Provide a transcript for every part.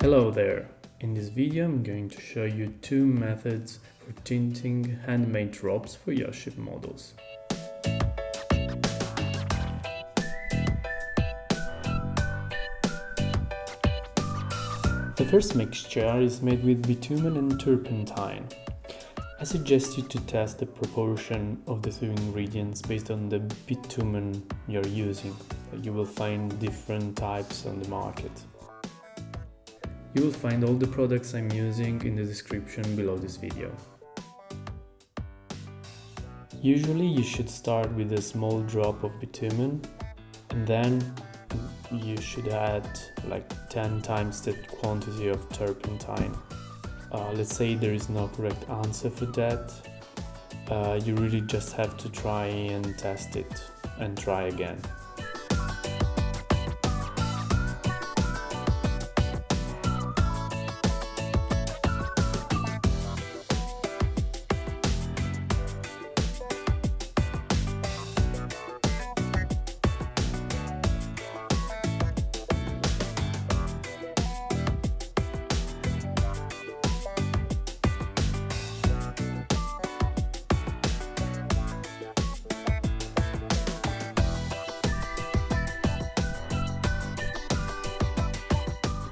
Hello there! In this video I'm going to show you two methods for tinting handmade ropes for your ship models. The first mixture is made with bitumen and turpentine. I suggest you to test the proportion of the two ingredients based on the bitumen you're using. You will find different types on the market. You will find all the products I'm using in the description below this video. Usually you should start with a small drop of bitumen and then you should add like 10 times the quantity of turpentine. Let's say there is no correct answer for that. You really just have to try and test it and try again.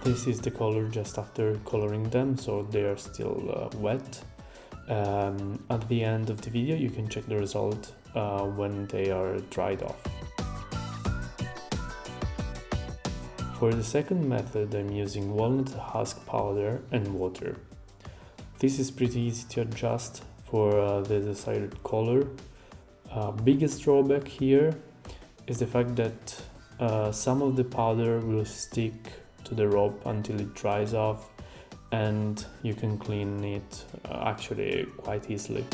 This is the color just after coloring them, so they are still wet. At the end of the video you can check the result when they are dried off. For the second method I'm using walnut husk powder and water. This is pretty easy to adjust for the desired color. Biggest drawback here is the fact that some of the powder will stick to the rope until it dries off, and you can clean it actually quite easily.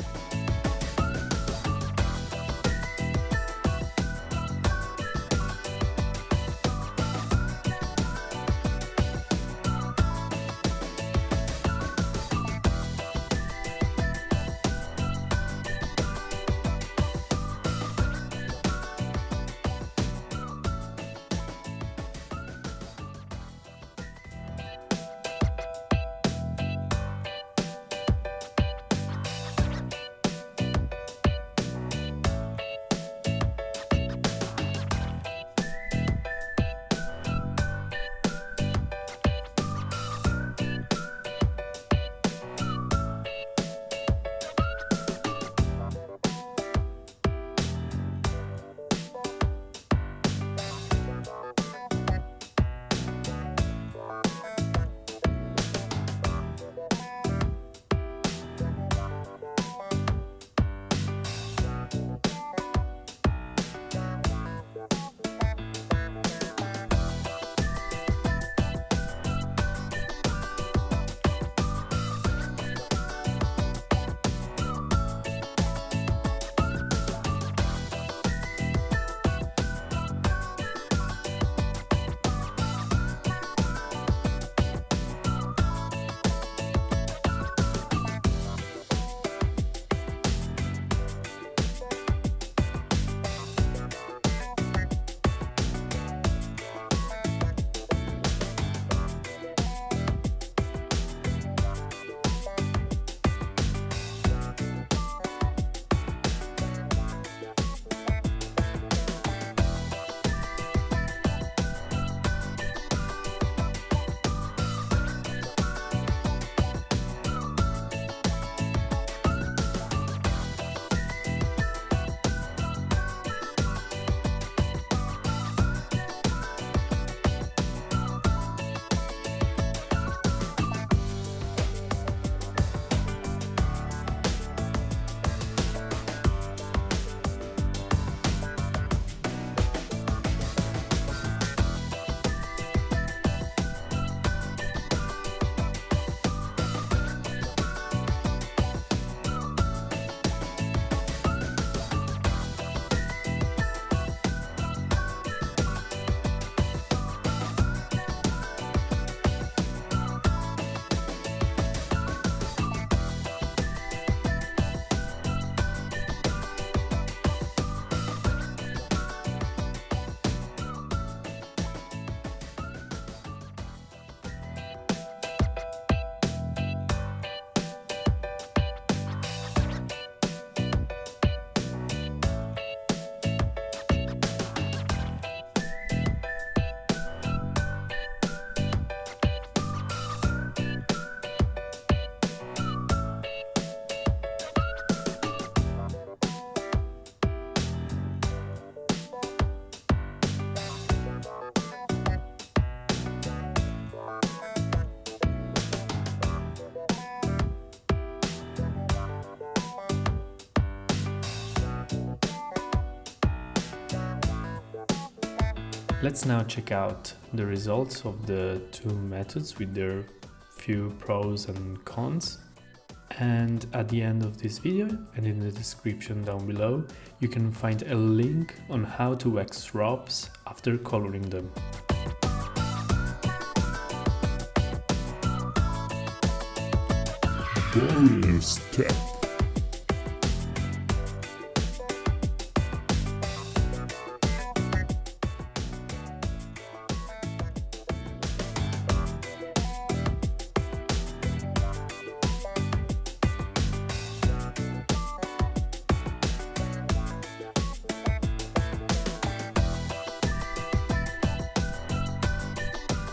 Let's now check out the results of the two methods with their few pros and cons. And at the end of this video and in the description down below, you can find a link on how to wax ropes after coloring them. Bonus tip.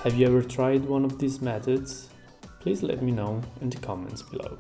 Have you ever tried one of these methods? Please let me know in the comments below.